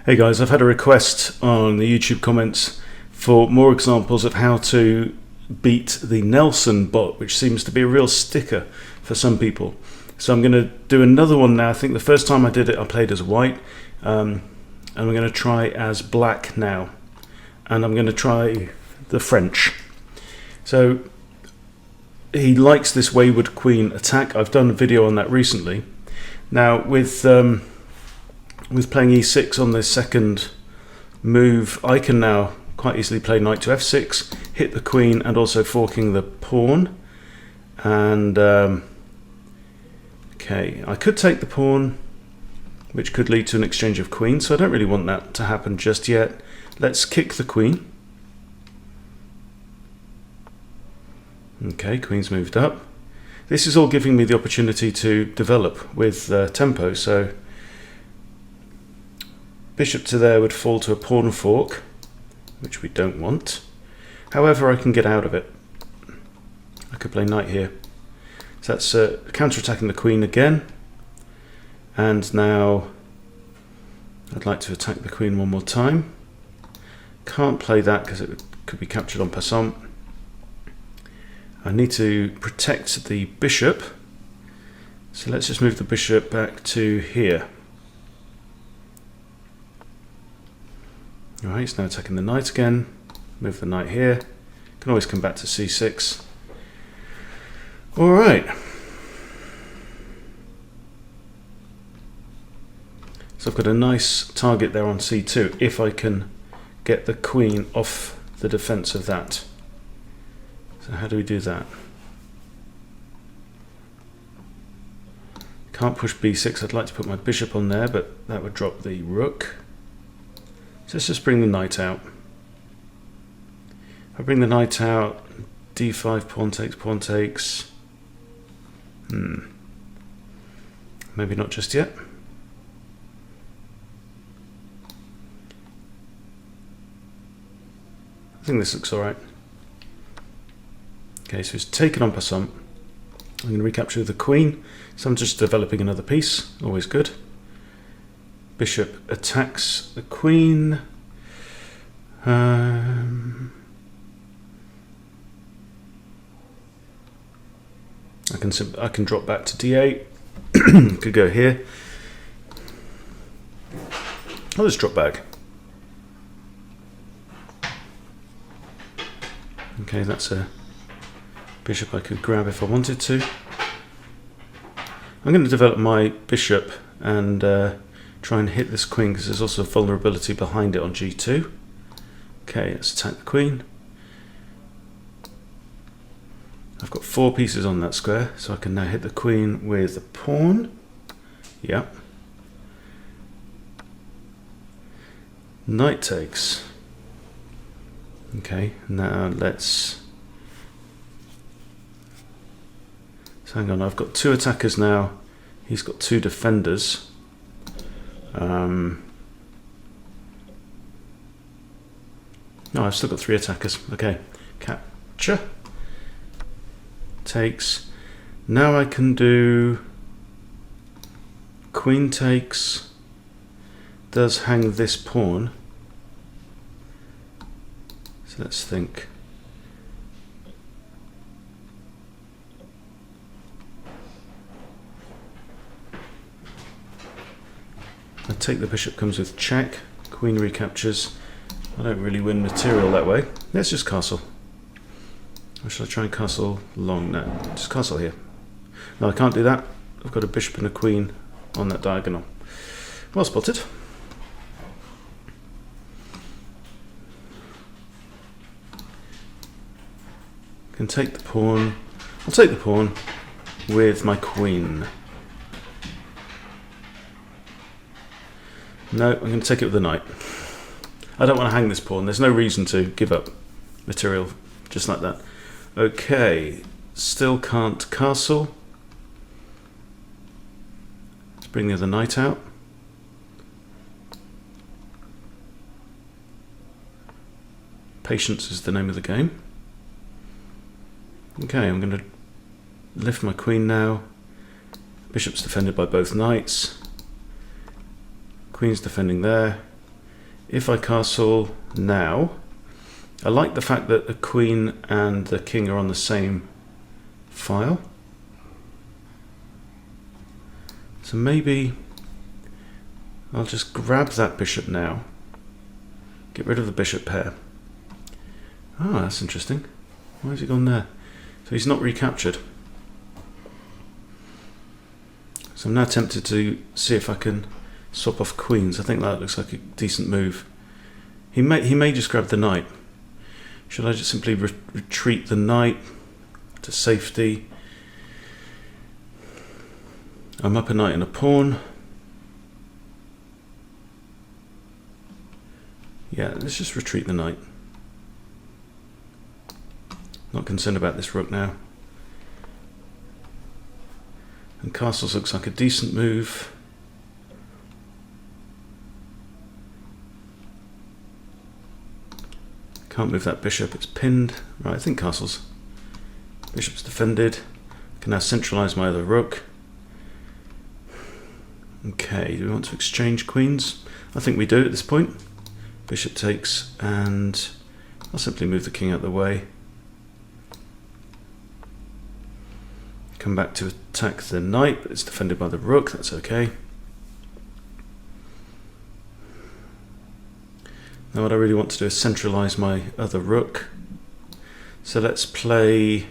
Hey guys, I've had a request on the YouTube comments for more examples of how to beat the Nelson bot, which seems to be a real sticker for some people. So I'm going to do another one now. I think the first time I did it I played as white, and I'm going to try as black now, and I'm going to try the French. So he likes this wayward queen attack. I've done a video on that recently. Now with playing e6 on the second move, I can now quite easily play knight to f6, hit the queen and also forking the pawn. And okay, I could take the pawn, which could lead to an exchange of queens, so I don't really want that to happen just yet. Let's kick the queen. Okay, queen's moved up. This is all giving me the opportunity to develop with tempo, so bishop to there would fall to a pawn fork, which we don't want. However, I can get out of it. I could play knight here. So that's counter-attacking the queen again. And now I'd like to attack the queen one more time. Can't play that because it could be captured en passant. I need to protect the bishop. So let's just move the bishop back to here. Alright, he's now attacking the knight again. Move the knight here. Can always come back to c6. Alright. So I've got a nice target there on c2 if I can get the queen off the defense of that. So how do we do that? Can't push b6. I'd like to put my bishop on there, but that would drop the rook. So let's just bring the knight out. If I bring the knight out, d5, pawn takes. Maybe not just yet. I think this looks alright. Okay, so it's taken en passant. I'm going to recapture the queen, so I'm just developing another piece, always good. Bishop attacks the queen. I can drop back to d8. Could go here. I'll just drop back. Okay, that's a bishop I could grab if I wanted to. I'm going to develop my bishop and try and hit this queen because there's also a vulnerability behind it on g2. Okay, let's attack the queen. I've got 4 pieces on that square, so I can now hit the queen with the pawn. Yep. Knight takes. Okay, now let's... So hang on, I've got 2 attackers now. He's got 2 defenders. No, I've still got 3 attackers. Okay, capture. Takes. Now I can do queen takes. Does hang this pawn. So let's think. I take the bishop, comes with check. Queen recaptures. I don't really win material that way. Let's just castle. Or should I try and castle long? No, just castle here. No, I can't do that. I've got a bishop and a queen on that diagonal. Well spotted. Can take the pawn. I'll take the pawn with my queen. No, I'm going to take it with the knight. I don't want to hang this pawn. There's no reason to give up material just like that. Okay, still can't castle. Let's bring the other knight out. Patience is the name of the game. Okay, I'm going to lift my queen now. Bishop's defended by both knights. Queen's defending there. if I castle now, I like the fact that the queen and the king are on the same file. So maybe I'll just grab that bishop now. Get rid of the bishop pair. Oh, that's interesting. Why has he gone there? So he's not recaptured. So I'm now tempted to see if I can swap off queens. I think that looks like a decent move. He may just grab the knight. Should I just simply retreat the knight to safety? I'm up a knight and a pawn. Yeah, let's just retreat the knight. Not concerned about this rook now. And castles looks like a decent move. Can't move that bishop, it's pinned. Right, I think castles. Bishop's defended. I can now centralise my other rook. Okay, do we want to exchange queens? I think we do at this point. Bishop takes, and I'll simply move the king out of the way. Come back to attack the knight, but it's defended by the rook, that's okay. Now what I really want to do is centralise my other rook. So let's play...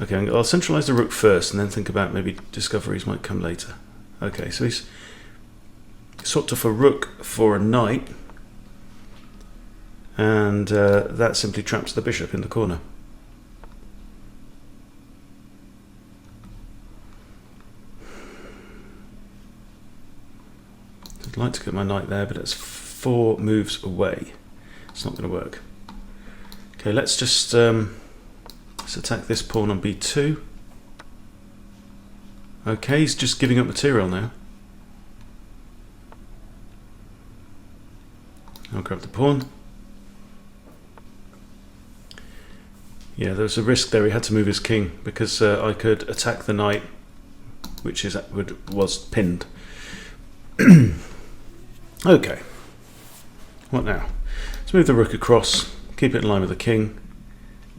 Okay, I'll centralise the rook first and then think about maybe discoveries might come later. Okay, so he's swapped off a rook for a knight, and that simply traps the bishop in the corner. I'd like to get my knight there, but it's 4 moves away. It's not going to work. Okay, let's just let's attack this pawn on b2. Okay, he's just giving up material now. I'll grab the pawn. Yeah, there was a risk there. He had to move his king because I could attack the knight, which was pinned. Okay, what now? Let's move the rook across, keep it in line with the king.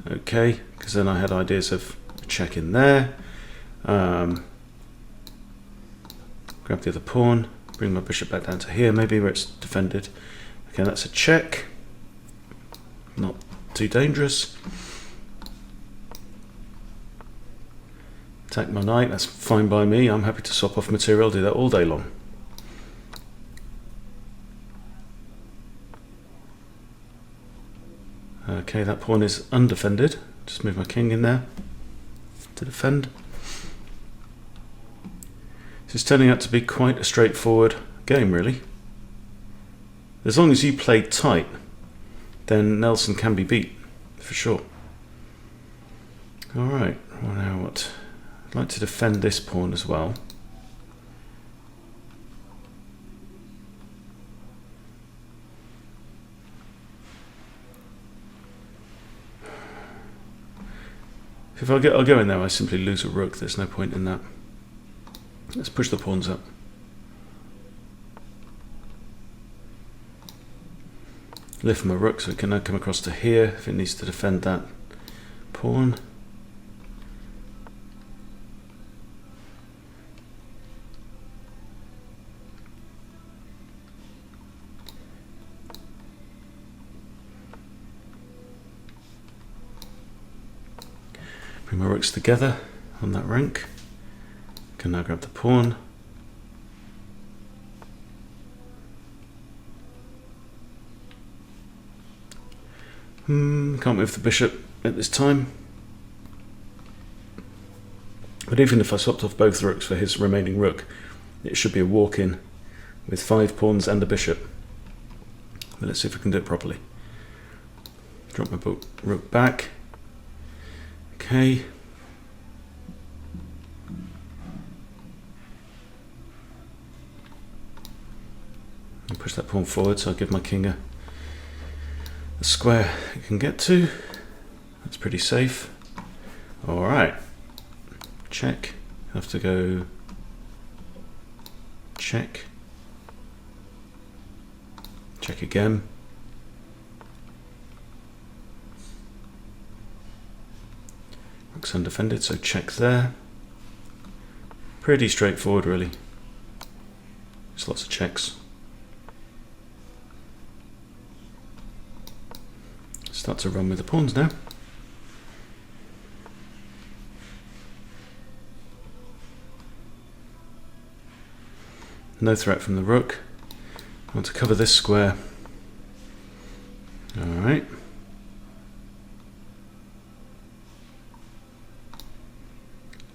Okay, because then I had ideas of a check in there. Grab the other pawn, bring my bishop back down to here, maybe where it's defended. Okay, that's a check. Not too dangerous. Attack my knight, that's fine by me. I'm happy to swap off material, do that all day long. Okay, that pawn is undefended. Just move my king in there to defend. This is turning out to be quite a straightforward game, really. As long as you play tight, then Nelson can be beat, for sure. Alright, well now what? I'd like to defend this pawn as well. If I'll go in there, I simply lose a rook. There's no point in that. Let's push the pawns up. Lift my rook so it can now come across to here if it needs to defend that pawn. Bring my rooks together on that rank. Can now grab the pawn. Can't move the bishop at this time. But even if I swapped off both rooks for his remaining rook, it should be a walk-in with 5 pawns and a bishop. But let's see if we can do it properly. Drop my rook back. Okay. And push that pawn forward so I'll give my king a square it can get to. That's pretty safe. Alright. Check. Have to go check. Check again. Rook's undefended, so check there. Pretty straightforward, really. Just lots of checks. Start to run with the pawns now. No threat from the rook. I want to cover this square. Alright.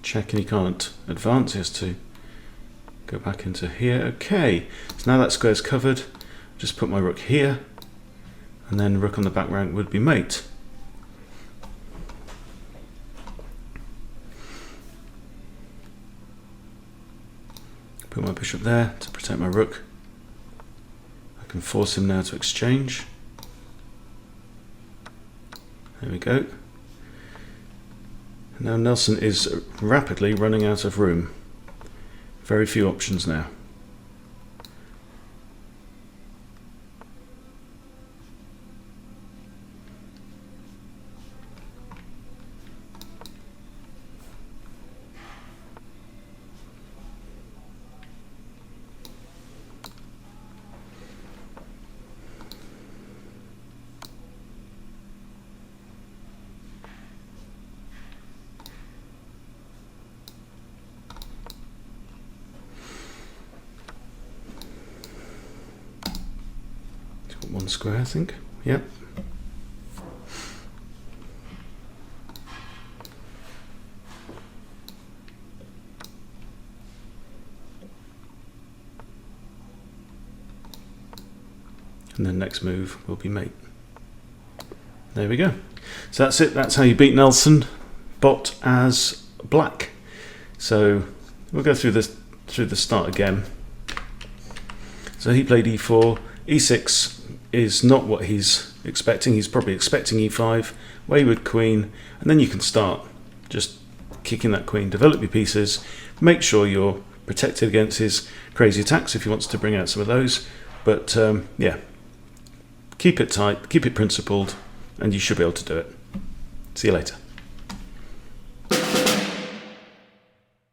Check, and he can't advance. He has to go back into here. Okay, so now that square's covered. Just put my rook here, and then rook on the back rank would be mate. Put my bishop there to protect my rook. I can force him now to exchange. There we go. Now Nelson is rapidly running out of room. Very few options now. One square, I think. Yep. And then next move will be mate. There we go. So that's it. That's how you beat Nelson, bot as black. So we'll go through the start again. So he played e4, e6 is not what he's expecting. He's probably expecting e5, wayward queen, and then you can start just kicking that queen, develop your pieces, make sure you're protected against his crazy attacks if he wants to bring out some of those. But yeah, keep it tight, keep it principled, and you should be able to do it. See you later.